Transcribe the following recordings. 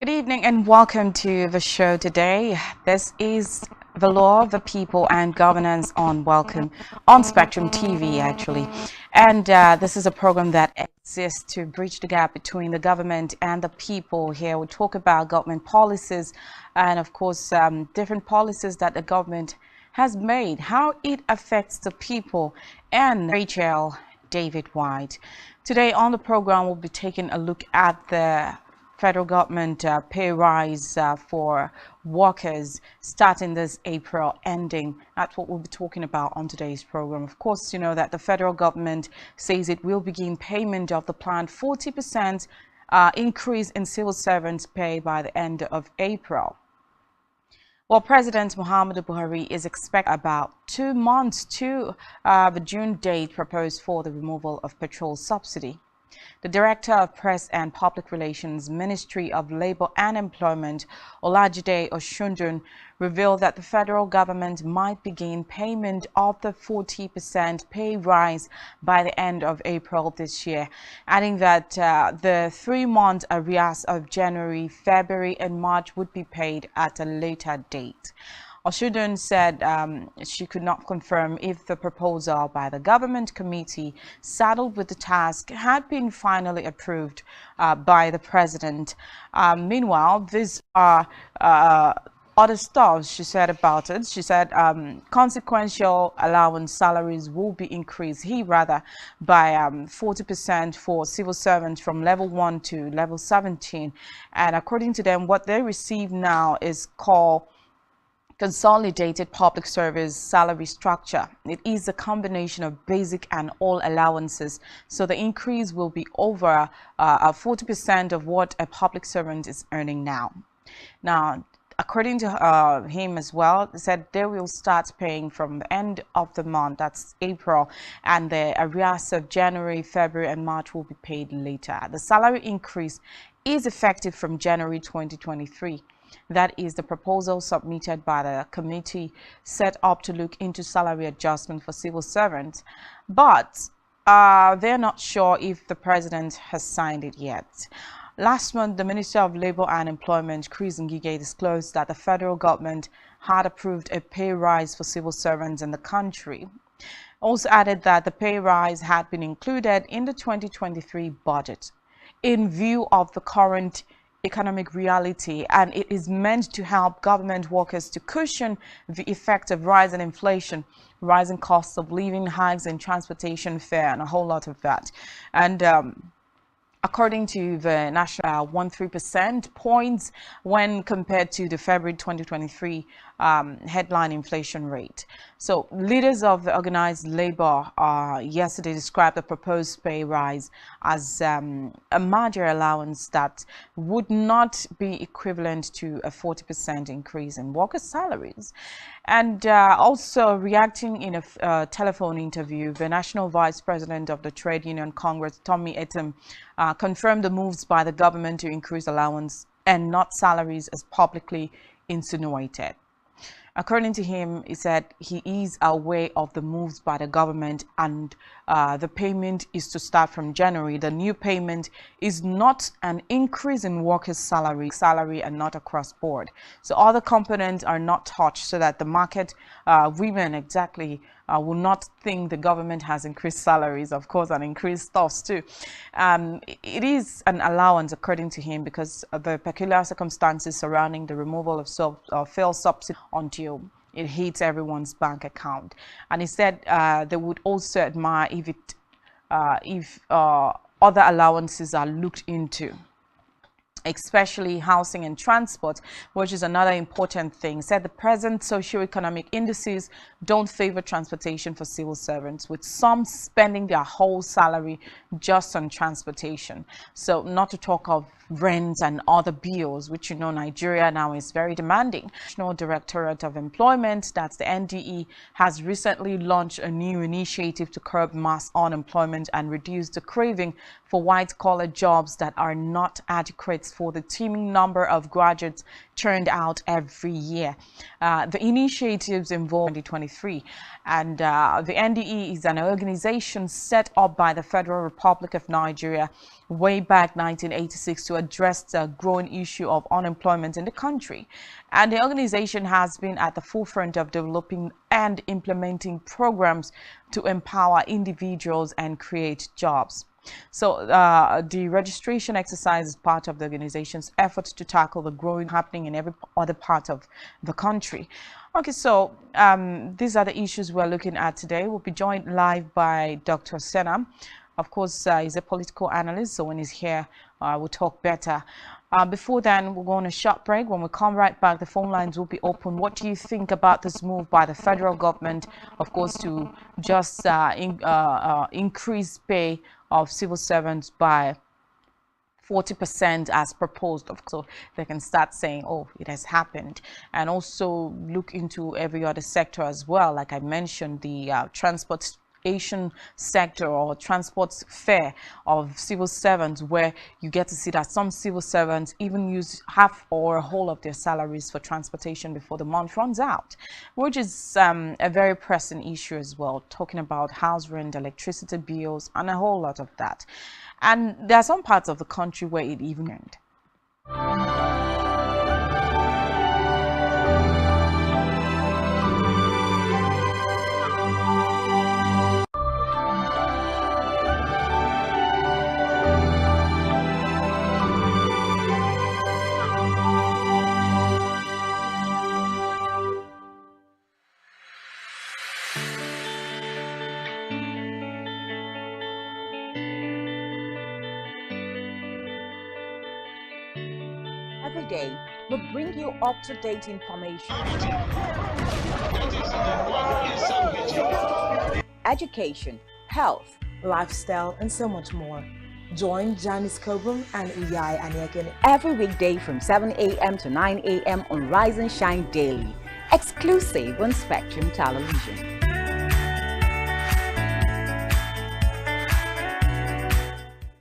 Good evening and welcome to the show today. This is the law, the people and governance on Welcome on Spectrum TV actually. And this is a program that exists to bridge the gap between the government and the people. Here we talk about government policies and of course different policies that the government has made, how it affects the people, and Rachel David White. Today on the program we'll be taking a look at the federal government pay rise for workers starting this April, ending. That's what we'll be talking about on today's program. Of course, you know that the federal government says it will begin payment of the planned 40% increase in civil servants' pay by the end of April. Well, President Muhammadu Buhari is expected about 2 months to the June date proposed for the removal of petrol subsidy. The Director of Press and Public Relations, Ministry of Labour and Employment, Olajide Oshundun, revealed that the federal government might begin payment of the 40% pay rise by the end of April this year, adding that the 3-month arrears of January, February and March would be paid at a later date. Oshundun said she could not confirm if the proposal by the government committee saddled with the task had been finally approved by the president. Meanwhile, these are other stuff she said about it. She said consequential allowance salaries will be increased by 40% for civil servants from level 1 to level 17. And according to them, what they receive now is called Consolidated Public Service Salary Structure. It is a combination of basic and all allowances, so the increase will be over 40% of what a public servant is earning now. Now, according to him as well, he said they will start paying from the end of the month, that's April, and the arrears of January, February and March will be paid later. The salary increase is effective from January 2023. That is the proposal submitted by the committee set up to look into salary adjustment for civil servants. But they're not sure if the president has signed it yet. Last month, the Minister of Labour and Employment, Chris Ngige, disclosed that the federal government had approved a pay rise for civil servants in the country. Also added that the pay rise had been included in the 2023 budget in view of the current economic reality, and it is meant to help government workers to cushion the effect of rising inflation, rising costs of living, hikes in transportation fare, and a whole lot of that. And according to the national 13% points when compared to the February 2023 headline inflation rate. So leaders of the organized labor yesterday described the proposed pay rise as a major allowance that would not be equivalent to a 40% increase in workers' salaries. And also reacting in a telephone interview, the National Vice President of the Trade Union Congress, Tommy Etem, confirmed the moves by the government to increase allowance and not salaries as publicly insinuated. According to him, he said he is aware of the moves by the government and the payment is to start from January. The new payment is not an increase in workers' salary and not across board. So other components are not touched so that the market women exactly will not think the government has increased salaries, of course, and increased stuffs too. It is an allowance, according to him, because of the peculiar circumstances surrounding the removal of fuel subsidy until it hits everyone's bank account. And he said they would also admire if other allowances are looked into, especially housing and transport, which is another important thing. Said the present socio-economic indices don't favor transportation for civil servants, with some spending their whole salary just on transportation. So not to talk of rent and other bills, which you know Nigeria now is very demanding. National Directorate of Employment, that's the NDE, has recently launched a new initiative to curb mass unemployment and reduce the craving for white-collar jobs that are not adequate just for the teeming number of graduates churned out every year. The initiatives involve 2023, and the NDE is an organization set up by the Federal Republic of Nigeria way back 1986 to address the growing issue of unemployment in the country. And the organization has been at the forefront of developing and implementing programs to empower individuals and create jobs. So the registration exercise is part of the organization's efforts to tackle the growing happening in every other part of the country. Okay, so these are the issues we're looking at today. We'll be joined live by Dr. Senam. Of course, he's a political analyst, so when he's here, we'll talk better. Before then, we'll go on a short break. When we come right back, the phone lines will be open. What do you think about this move by the federal government, of course, to just increase pay of civil servants by 40% as proposed? So they can start saying, oh, it has happened, and also look into every other sector as well. Like I mentioned, the transportation sector or transport fare of civil servants, where you get to see that some civil servants even use half or a whole of their salaries for transportation before the month runs out, which is a very pressing issue as well, talking about house rent, electricity bills, and a whole lot of that. And there are some parts of the country where it even ended. Every day, we bring you up-to-date information, education, health, lifestyle, and so much more. Join Janice Kobum and Uyai Anyeken every weekday from 7 a.m. to 9 a.m. on Rise and Shine Daily, exclusive on Spectrum Television.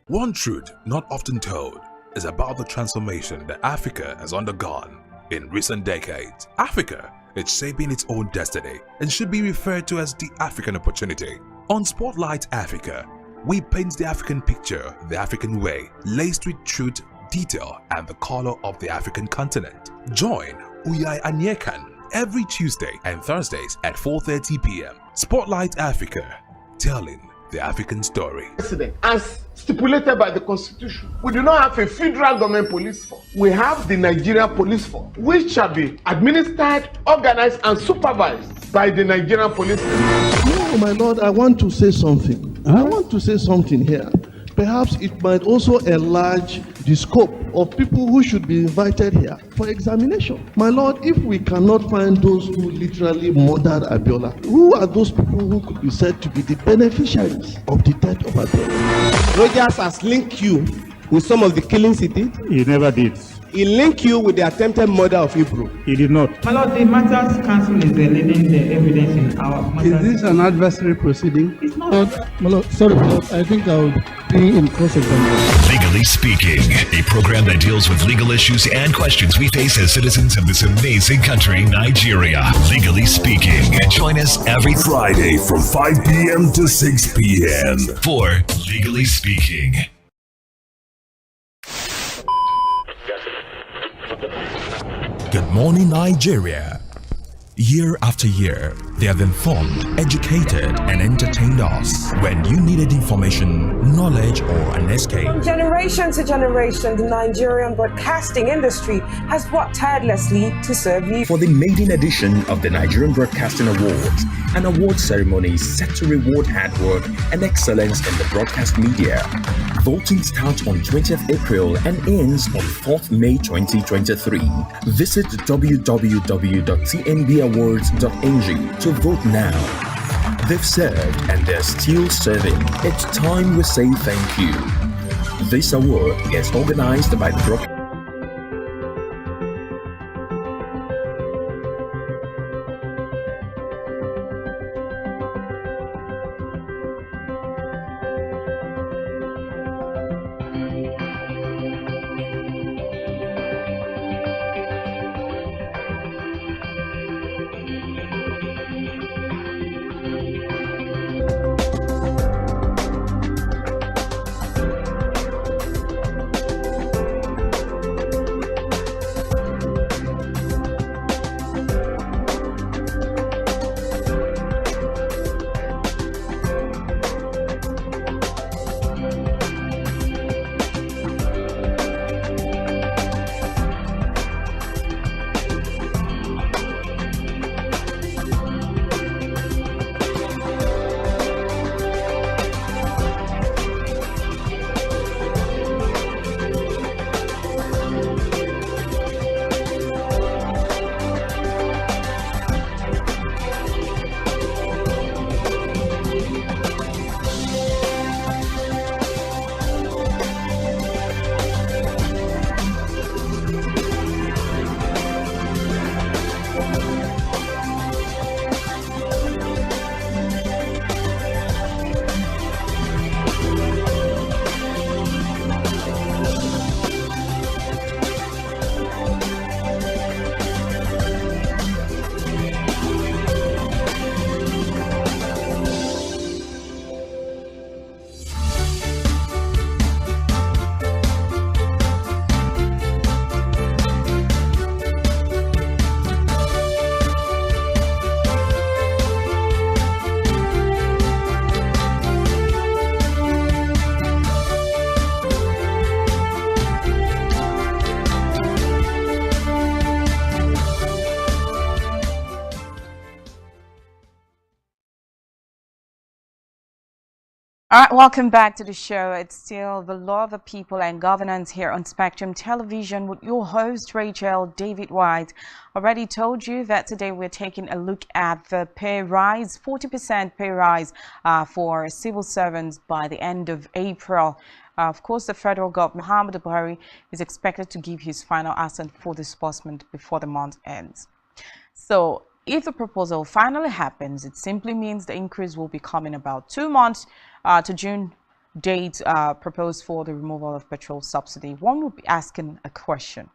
One truth not often told is about the transformation that Africa has undergone in recent decades. Africa is shaping its own destiny and should be referred to as the African opportunity. On Spotlight Africa, we paint the African picture the African way, laced with truth, detail, and the color of the African continent. Join Uyai Anyekan every Tuesday and Thursdays at 4:30 p.m. Spotlight Africa, telling the African story. As stipulated by the Constitution, we do not have a federal government police force. We have the Nigerian Police Force, which shall be administered, organized, and supervised by the Nigerian Police Force. No, my lord, I want to say something. I want to say something here. Perhaps it might also enlarge the scope of people who should be invited here for examination. My lord, if we cannot find those who literally murdered Abiola, who are those people who could be said to be the beneficiaries of the death of Abiola? Rogers has linked you with some of the killings he did. He never did. He linked you with the attempted murder of Ibro. He did not. My lord, the Matters Council is leading the evidence in our matters. Is this an adversary proceeding? It's not. My lord, sorry, my lord, I think I'll be in cross-examination. Legally Speaking, a program that deals with legal issues and questions we face as citizens of this amazing country, Nigeria. Legally Speaking. Join us every Friday from 5 p.m. to 6 p.m. for Legally Speaking. Good morning, Nigeria. Year after year, they have informed, educated, and entertained us. When you needed information, knowledge, or an escape. From generation to generation, the Nigerian broadcasting industry has worked tirelessly to serve you. For the maiden edition of the Nigerian Broadcasting Awards, an award ceremony set to reward hard work and excellence in the broadcast media. Voting starts on 20th April and ends on 4th May 2023. Visit www.tnbawards.ng to vote now. They've served and they're still serving. It's time we say thank you. This award is organized by the broadcast. All right, welcome back to the show. It's still the law of the people and governance here on Spectrum Television with your host, Rachel David White. Already told you that today we're taking a look at the pay rise, 40% pay rise for civil servants by the end of April. Of course, the federal government, Muhammadu Buhari, is expected to give his final assent for disbursement before the month ends. So if the proposal finally happens, it simply means the increase will be coming about 2 months to June date proposed for the removal of petrol subsidy. One would be asking a question.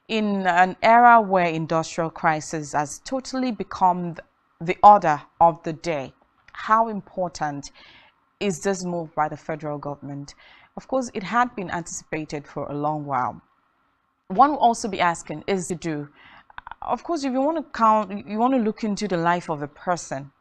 In an era where industrial crisis has totally become the order of the day, how important is this move by the federal government? Of course, it had been anticipated for a long while. One will also be asking is to do. Of course, if you want to count, you want to look into the life of a person,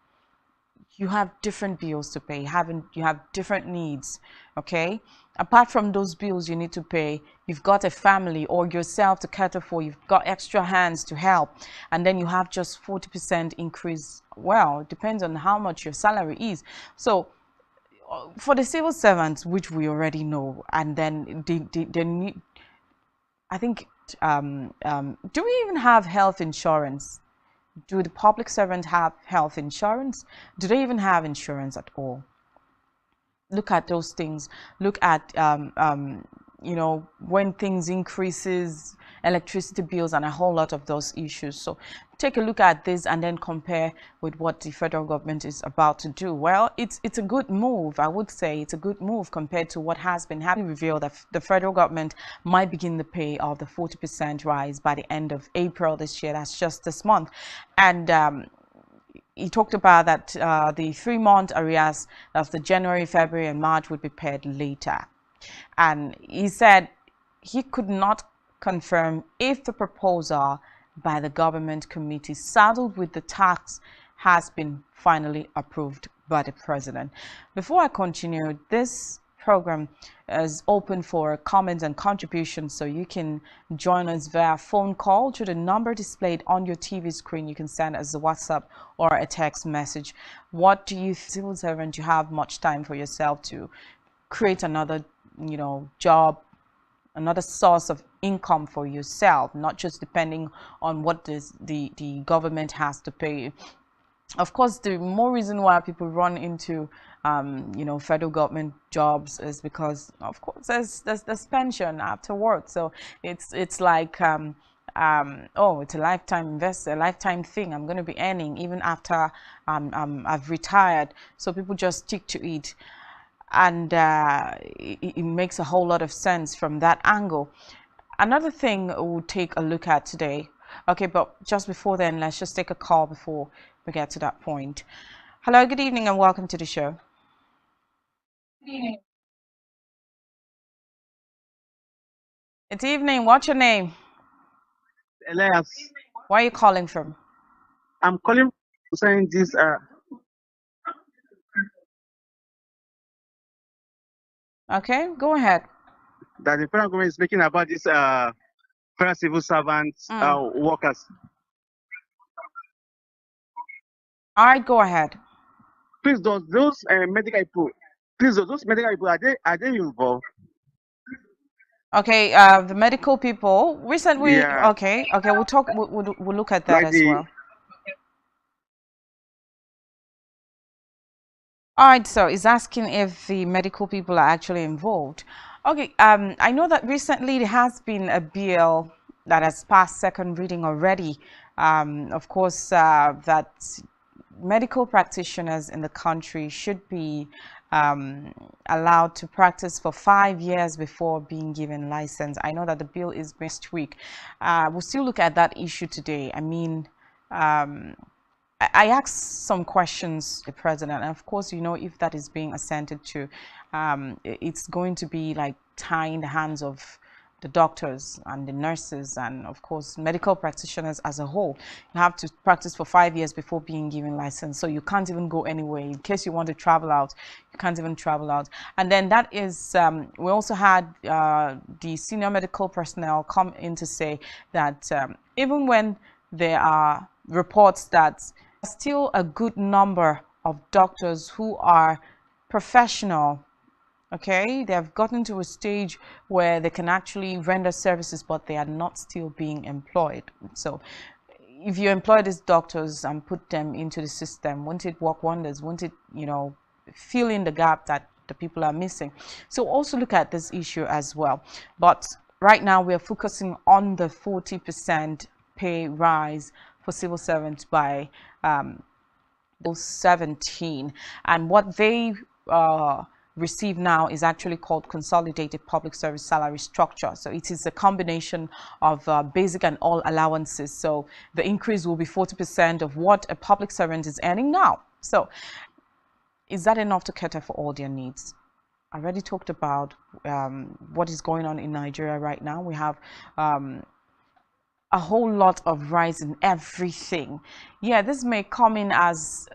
you have different bills to pay, you have different needs, okay? Apart from those bills you need to pay, you've got a family or yourself to cater for, you've got extra hands to help, and then you have just 40% increase. Well, it depends on how much your salary is. So for the civil servants, which we already know, and then they need, I think, do we even have health insurance? Do the public servants have health insurance? Do they even have insurance at all? Look at those things. Look at, you know, when things increases, electricity bills and a whole lot of those issues. So take a look at this and then compare with what the federal government is about to do. Well, it's a good move. I would say it's a good move compared to what has been happening. Revealed that the federal government might begin the pay of the 40% rise by the end of April this year. That's just this month. And he talked about that the 3-month arrears, that's the January, February, and March, would be paid later. And he said he could not confirm if the proposal by the government committee saddled with the tax has been finally approved by the president. Before I continue, this program is open for comments and contributions, so you can join us via phone call to the number displayed on your TV screen. You can send us a WhatsApp or a text message. What do you, civil servant, you have much time for yourself to create another, you know, job, another source of income for yourself, not just depending on what the government has to pay. Of course, the more reason why people run into you know, federal government jobs is because, of course, there's pension afterwards. So it's like oh, it's a lifetime investment, a lifetime thing. I'm going to be earning even after I've retired. So people just stick to it. And it makes a whole lot of sense from that angle. Another thing we'll take a look at today. Okay, but just before then, let's just take a call before we get to that point. Hello, good evening, and welcome to the show. Good evening. It's evening. What's your name? Elias. Where are you calling from? I'm calling concerning this okay, go ahead. That the federal government is making about this federal civil servants workers. All right, go ahead. Please, those medical people, please, those medical people, are they involved? Okay, the medical people recently. Yeah. Okay, we'll talk. We'll look at that like as well. All right, so he's asking if the medical people are actually involved. Okay, I know that recently there has been a bill that has passed second reading already. Of course, that medical practitioners in the country should be allowed to practice for 5 years before being given license. I know that the bill is next week. We'll still look at that issue today. I mean, I asked some questions to the president, and of course, you know, if that is being assented to, it's going to be like tying the hands of the doctors and the nurses and, of course, medical practitioners as a whole. You have to practice for 5 years before being given license, so you can't even go anywhere. In case you want to travel out, you can't even travel out. And then that is, we also had the senior medical personnel come in to say that even when there are reports that still a good number of doctors who are professional. Okay, they have gotten to a stage where they can actually render services, but they are not still being employed. So if you employ these doctors and put them into the system, won't it work wonders? Won't it, fill in the gap that the people are missing? So also look at this issue as well. But right now we are focusing on the 40% pay rise for civil servants by 17, and what they receive now is actually called consolidated public service salary structure. So it is a combination of basic and all allowances. So the increase will be 40% of what a public servant is earning now. So is that enough to cater for all their needs? I already talked about what is going on in Nigeria right now. We have a whole lot of rise in everything. Yeah, this may come in as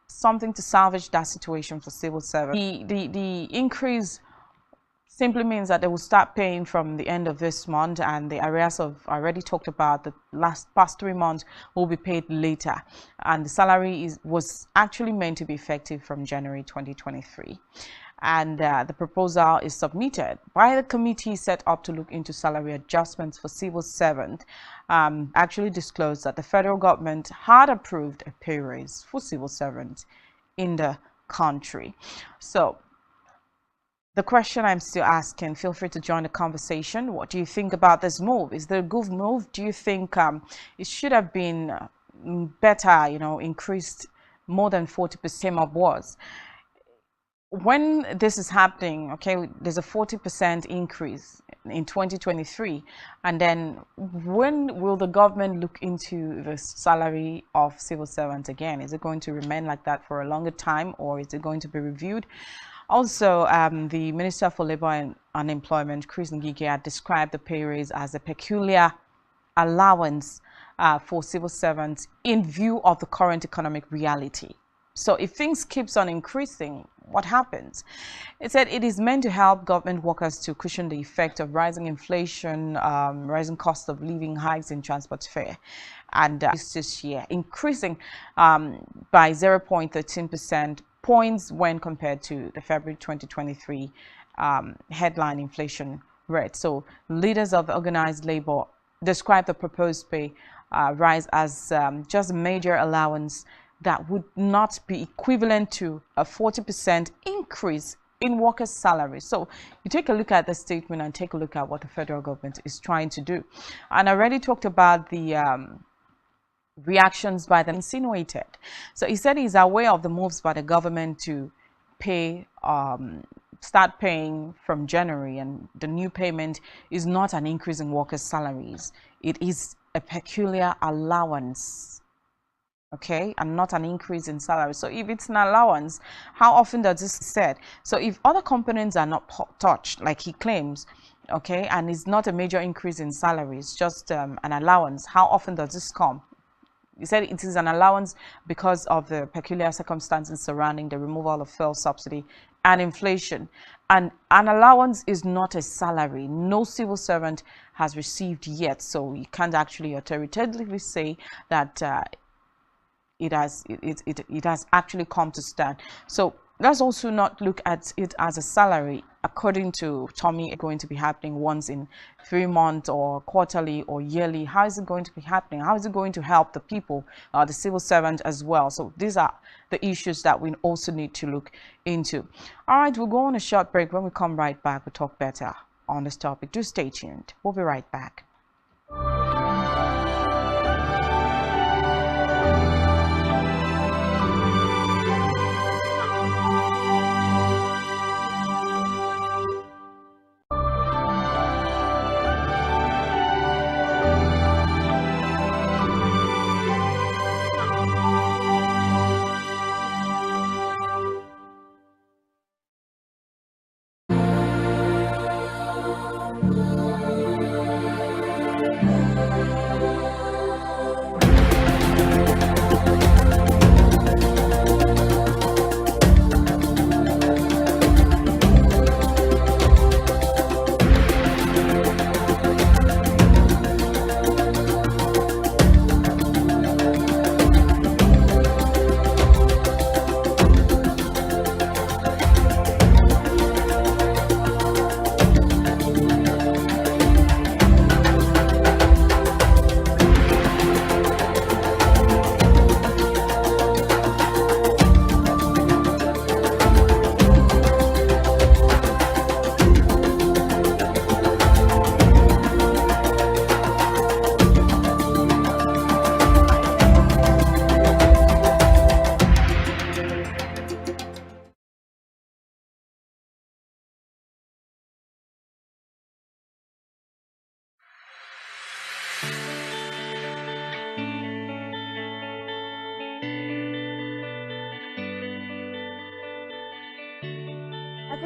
something to salvage that situation for civil servants. The increase simply means that they will start paying from the end of this month, and the arrears of already talked about the past 3 months will be paid later, and the salary was actually meant to be effective from January 2023. And the proposal is submitted by the committee set up to look into salary adjustments for civil servants. Actually disclosed that the federal government had approved a pay raise for civil servants in the country. So the question I'm still asking, feel free to join the conversation. What do you think about this move? Is there a good move? Do you think it should have been better, increased more than 40% of was? When this is happening, okay, there's a 40% increase in 2023, and then when will the government look into the salary of civil servants again? Is it going to remain like that for a longer time, or is it going to be reviewed? Also, the Minister for Labour and Unemployment, Chris Ngige, had described the pay raise as a peculiar allowance for civil servants in view of the current economic reality. So if things keeps on increasing, what happens? It said it is meant to help government workers to cushion the effect of rising inflation, rising cost of living, hikes in transport fare, and this year increasing by 0.13% points when compared to the February 2023 headline inflation rate. So leaders of organized labor described the proposed pay rise as just a major allowance that would not be equivalent to a 40% increase in workers' salaries. So you take a look at the statement and take a look at what the federal government is trying to do. And I already talked about the reactions by the insinuated. So he said he's aware of the moves by the government to pay, start paying from January, and the new payment is not an increase in workers' salaries. It is a peculiar allowance. Okay, and not an increase in salary. So if it's an allowance, how often does this set? So if other components are not touched, like he claims, okay, and it's not a major increase in salary, it's just an allowance, how often does this come? He said it is an allowance because of the peculiar circumstances surrounding the removal of fuel subsidy and inflation. And an allowance is not a salary. No civil servant has received yet, so you can't actually authoritatively say that it has actually come to stand. So let's also not look at it as a salary. According to Tommy, it's going to be happening once in 3 months or quarterly or yearly. How is it going to be happening? How is it going to help the people, the civil servant as well? So these are the issues that we also need to look into. All right, we'll go on a short break. When we come right back, we'll talk better on this topic. Do stay tuned. We'll be right back.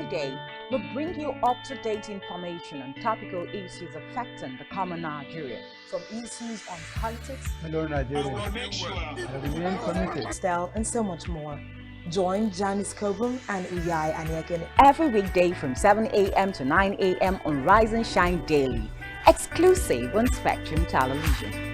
day, we bring you up-to-date information on topical issues affecting the common Nigerian, from issues on politics, Hello, Nigeria. I remain committed. Style and so much more. Join Janice Kobum and Uyai Aniakin every weekday from 7 a.m. to 9 a.m. on Rise and Shine Daily, exclusive on Spectrum Television.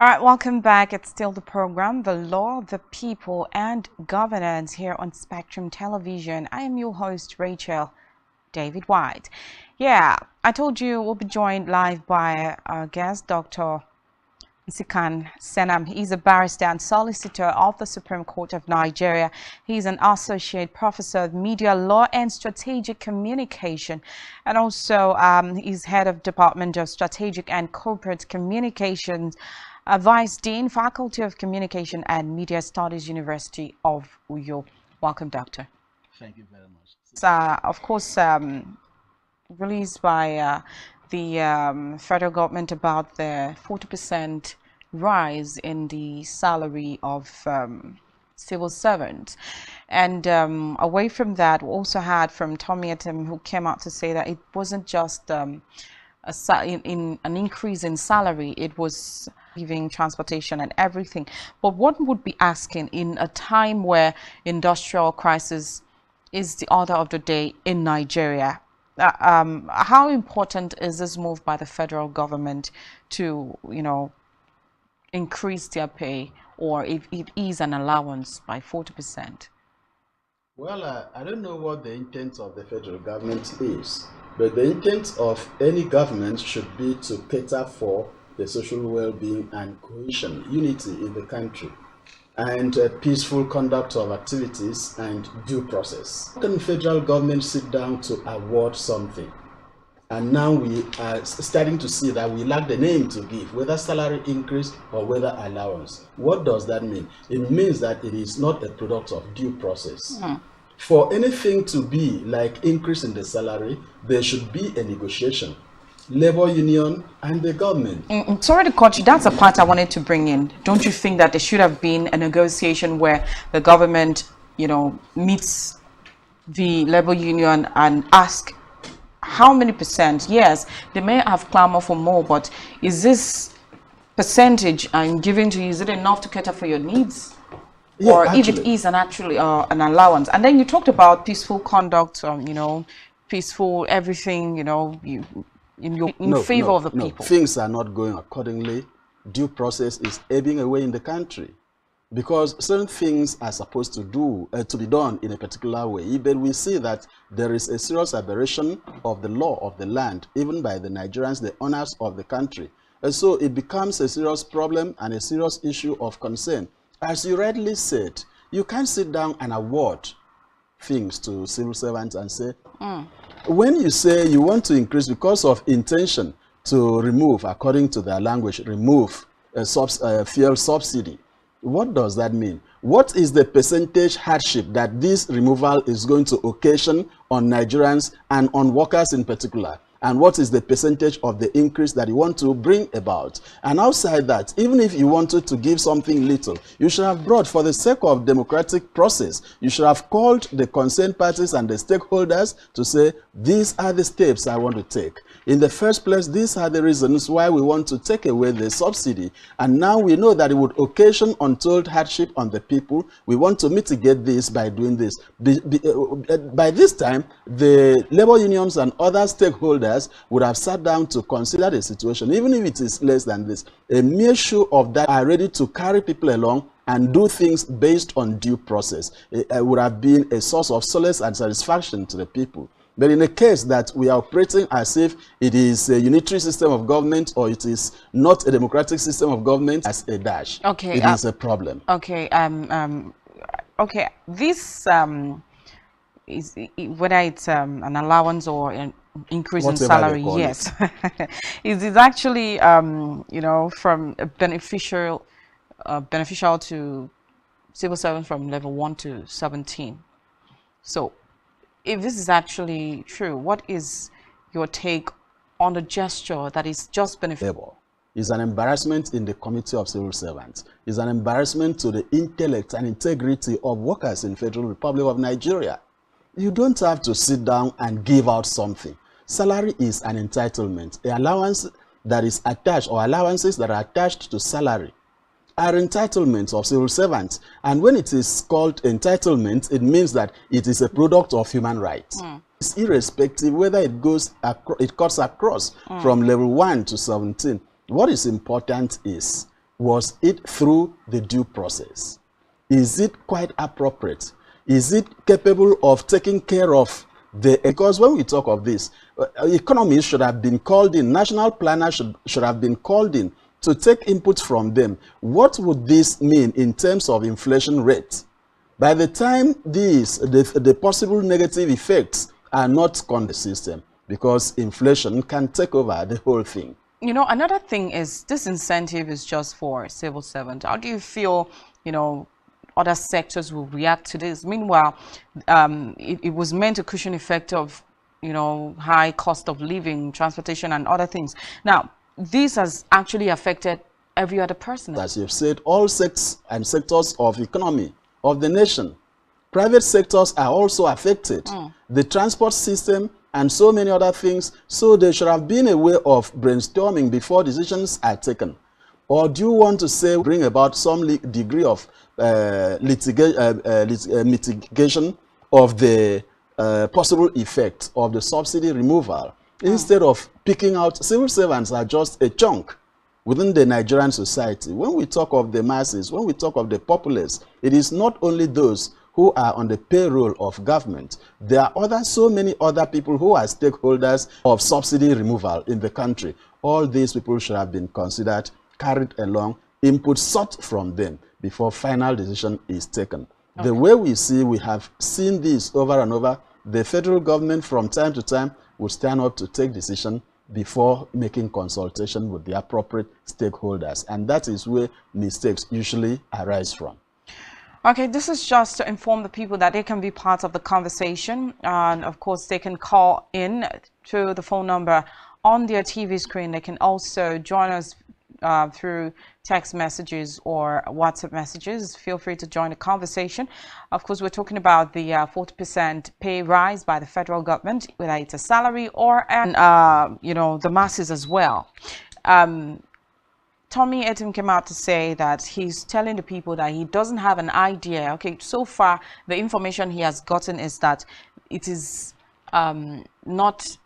All right, welcome back. It's still the program, The Law, the People and Governance, here on Spectrum Television. I am your host, Rachel David White. Yeah, I told you we'll be joined live by our guest, Dr. Isikan Senam. He's a barrister and solicitor of the Supreme Court of Nigeria. He's an associate professor of media law and strategic communication, and also he's head of Department of Strategic and Corporate Communications, Vice Dean, Faculty of Communication and Media Studies, University of Uyo. Welcome, Doctor. Thank you very much. It's, of course, released by the federal government about the 40% rise in the salary of civil servants. And away from that, we also had from Tommy Etem, who came out to say that it wasn't just an increase in salary, it was giving transportation and everything. But what would be asking in a time where industrial crisis is the order of the day in Nigeria? How important is this move by the federal government to, increase their pay, or if it is an allowance by 40%? Well, I don't know what the intent of the federal government is, but the intent of any government should be to cater for the social well-being and cohesion, unity in the country, and peaceful conduct of activities and due process. How can the federal government sit down to award something? And now we are starting to see that we lack the name to give, whether salary increase or whether allowance. What does that mean? It means that it is not a product of due process. For anything to be like increase in the salary, there should be a negotiation. Labor union and the government. Sorry to cut you, that's a part I wanted to bring in. Don't you think that there should have been a negotiation where the government, meets the labor union and ask how many percent? Yes, they may have clamored for more, but is this percentage I'm giving to you, is it enough to cater for your needs? Yeah, or actually, if it is an allowance? And then you talked about peaceful conduct, peaceful everything, in favor of the people. Things are not going accordingly. Due process is ebbing away in the country because certain things are supposed to be done in a particular way. But we see that there is a serious aberration of the law of the land, even by the Nigerians, the owners of the country. And so it becomes a serious problem and a serious issue of concern. As you rightly said, you can't sit down and award things to civil servants and say, when you say you want to increase because of intention to remove, according to their language, remove a fuel subsidy, what does that mean? What is the percentage hardship that this removal is going to occasion on Nigerians and on workers in particular? And what is the percentage of the increase that you want to bring about? And outside that, even if you wanted to give something little, you should have brought, for the sake of democratic process, you should have called the concerned parties and the stakeholders to say, these are the steps I want to take. In the first place, these are the reasons why we want to take away the subsidy. And now we know that it would occasion untold hardship on the people. We want to mitigate this by doing this. By this time, the labor unions and other stakeholders would have sat down to consider the situation, even if it is less than this. A mere show of that are ready to carry people along and do things based on due process. It would have been a source of solace and satisfaction to the people. But in a case that we are operating as if it is a unitary system of government or it is not a democratic system of government, as a dash, okay, it is a problem. Okay, okay. This is whether it's an allowance or an increase in salary. Yes, it is actually you know, from a beneficial to civil servants from level 1 to 17. So, if this is actually true, what is your take on the gesture that is just beneficial? It's an embarrassment in the committee of civil servants. It's an embarrassment to the intellect and integrity of workers in Federal Republic of Nigeria. You don't have to sit down and give out something. Salary is an entitlement. The allowance that is attached, or allowances that are attached to salary, are entitlements of civil servants. And when it is called entitlement, it means that it is a product of human rights. It's irrespective whether it goes it cuts across from level 1 to 17. What is important is, was it through the due process? Is it quite appropriate? Is it capable of taking care of the, because when we talk of this, economists should have been called in, national planners should have been called in to take input from them. What would this mean in terms of inflation rate? By the time the possible negative effects are not on the system, because inflation can take over the whole thing. You know, another thing is this incentive is just for civil servants. How do you feel, you know, other sectors will react to this? Meanwhile, it was meant to cushion effect of, you know, high cost of living, transportation and other things. Now, this has actually affected every other person. As you've said, all sectors and sectors of economy of the nation, private sectors are also affected. The transport system and so many other things. So there should have been a way of brainstorming before decisions are taken. Or do you want to say bring about some degree of mitigation of the possible effect of the subsidy removal? Instead of picking out, civil servants are just a chunk within the Nigerian society. When we talk of the masses, when we talk of the populace, it is not only those who are on the payroll of government. There are so many other people who are stakeholders of subsidy removal in the country. All these people should have been considered, carried along, input sought from them before final decision is taken. Okay. The way we have seen this over and over, the federal government from time to time will stand up to take decision before making consultation with the appropriate stakeholders. And that is where mistakes usually arise from. Okay, this is just to inform the people that they can be part of the conversation. And of course, they can call in to the phone number on their TV screen. They can also join us through text messages or WhatsApp messages. Feel free to join the conversation. Of course, we're talking about the 40% pay rise by the federal government, whether it's a salary or you know, the masses as well. Tommy Etim came out to say that he's telling the people that he doesn't have an idea. Okay, so far the information he has gotten is that it is not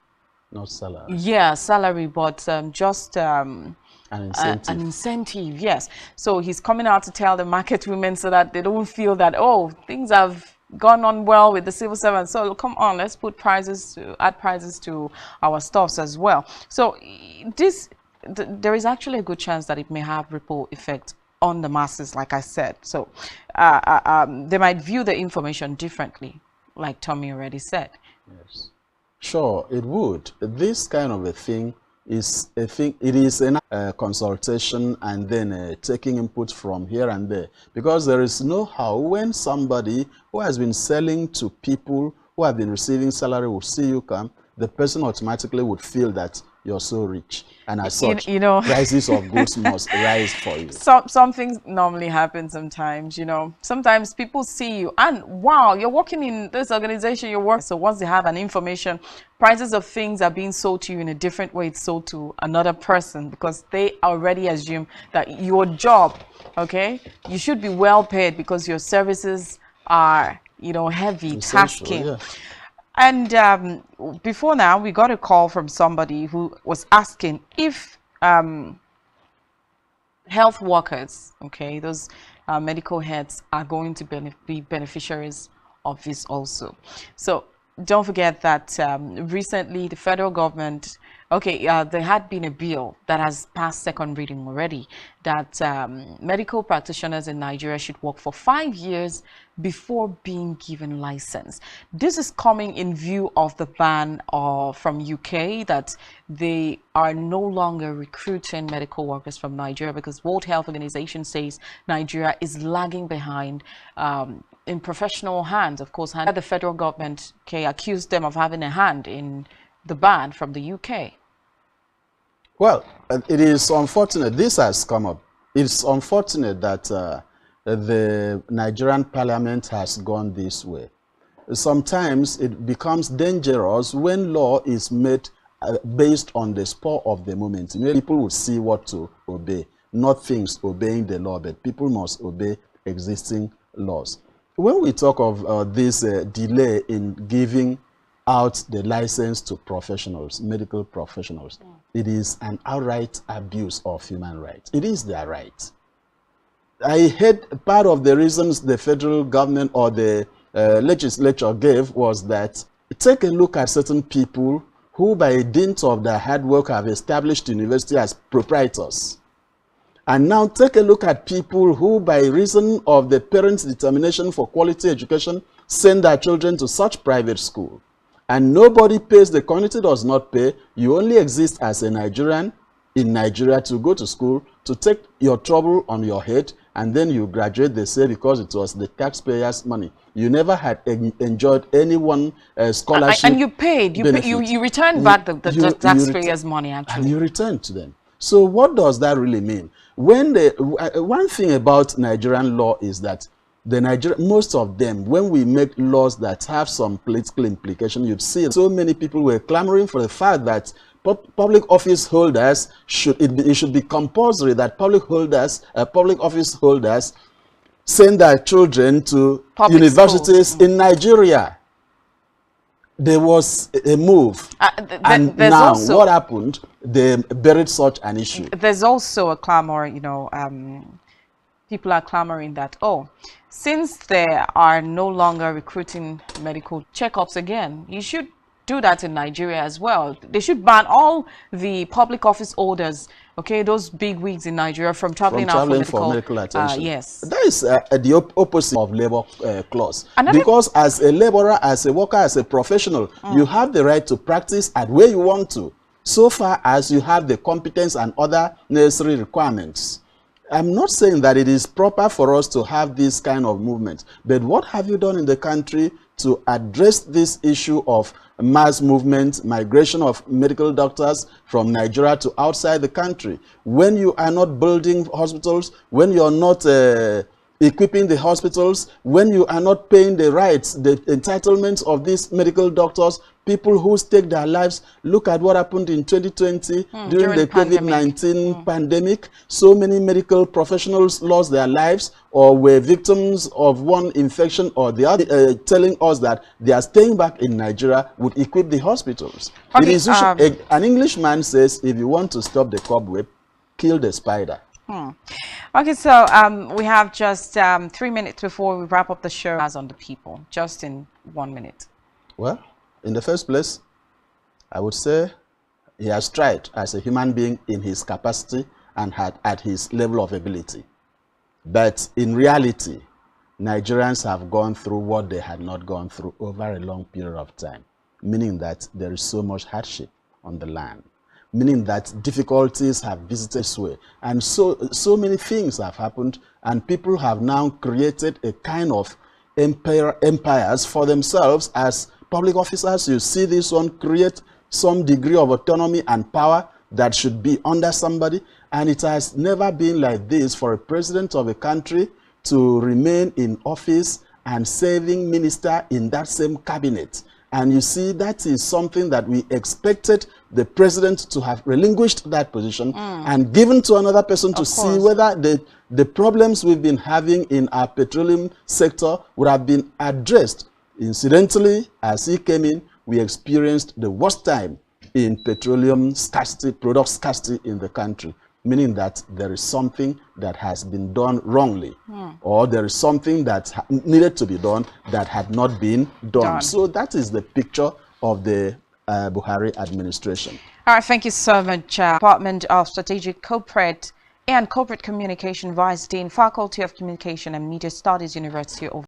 salary. Yeah, salary, but just an incentive, yes. So he's coming out to tell the market women so that they don't feel that, oh, things have gone on well with the civil servants. So come on, let's put add prices to our stuffs as well. So there is actually a good chance that it may have ripple effect on the masses, like I said. So they might view the information differently. like Tommy already said. Yes. Sure, it would. This kind of a thing is a thing. It is a consultation and then taking input from here and there, because there is no how when somebody who has been selling to people who have been receiving salary will see you come, the person automatically would feel that you're so rich, and as such, you know, prices of goods must rise for you. Some things normally happen sometimes, you know. Sometimes people see you and wow, you're working in this organization, you're working. So once they have an information, prices of things are being sold to you in a different way it's sold to another person, because they already assume that your job, okay, you should be well paid because your services are, you know, heavy, tasking. Yeah. And before now, we got a call from somebody who was asking if health workers, okay, those medical heads, are going to be beneficiaries of this also. So don't forget that recently the federal government, there had been a bill that has passed second reading already, that medical practitioners in Nigeria should work for 5 years before being given license. This is coming in view of the ban from UK that they are no longer recruiting medical workers from Nigeria, because World Health Organization says Nigeria is lagging behind in professional hands. Of course, the federal government accused them of having a hand in the ban from the UK. Well, it is unfortunate this has come up. It's unfortunate that the Nigerian parliament has gone this way. Sometimes it becomes dangerous when law is made based on the spur of the moment. People will see what to obey, not things obeying the law, but people must obey existing laws. When we talk of this delay in giving out the license to professionals, medical professionals, it is an outright abuse of human rights. It is their right. I heard part of the reasons the federal government or the legislature gave was that take a look at certain people who by dint of their hard work have established university as proprietors. And now take a look at people who by reason of the parents' determination for quality education send their children to such private school. And nobody pays, the community does not pay. You only exist as a Nigerian in Nigeria to go to school, to take your trouble on your head, and then you graduate, they say, because it was the taxpayers' money. You never had enjoyed anyone scholarship. And you paid, you returned back the taxpayers' money, actually. And you returned to them. So what does that really mean? When one thing about Nigerian law is that most of them, when we make laws that have some political implication, you'd see so many people were clamoring for the fact that public office holders it should be compulsory that public office holders send their children to public universities schools in Nigeria. There was a move, and now also, what happened? They buried such an issue. There's also a clamor, you know, people are clamoring that, since they are no longer recruiting medical checkups again, you should do that in Nigeria as well. They should ban all the public office holders, okay, those big wigs in Nigeria from traveling out for medical attention. Yes. That is the opposite of labor clause. Because as a laborer, as a worker, as a professional, you have the right to practice at where you want to, so far as you have the competence and other necessary requirements. I'm not saying that it is proper for us to have this kind of movement, but what have you done in the country to address this issue of mass movement, migration of medical doctors from Nigeria to outside the country? When you are not building hospitals, when you are not equipping the hospitals, when you are not paying the rights, the entitlements of these medical doctors, people who stake their lives. Look at what happened in 2020 during the COVID-19 pandemic. So many medical professionals lost their lives or were victims of one infection or the other, telling us that they are staying back in Nigeria would equip the hospitals. It is an Englishman says, if you want to stop the cobweb, kill the spider. Okay, so we have just 3 minutes before we wrap up the show. As on the people, just in 1 minute. Well, in the first place, I would say he has tried as a human being in his capacity and at his level of ability. But in reality, Nigerians have gone through what they had not gone through over a long period of time, meaning that there is so much hardship on the land, meaning that difficulties have visited this way. And so many things have happened, and people have now created a kind of empires for themselves as public officers. You see this one create some degree of autonomy and power that should be under somebody, and it has never been like this for a president of a country to remain in office and serving minister in that same cabinet. And you see, that is something that we expected the president to have relinquished that position and given to another person to see whether the problems we've been having in our petroleum sector would have been addressed. Incidentally, as he came in, we experienced the worst time in petroleum scarcity, product scarcity in the country, meaning that there is something that has been done wrongly, or there is something that needed to be done that had not been done. So that is the picture of the Buhari administration. All right, thank you so much. Department of Strategic Corporate and Corporate Communication Vice Dean, Faculty of Communication and Media Studies, University of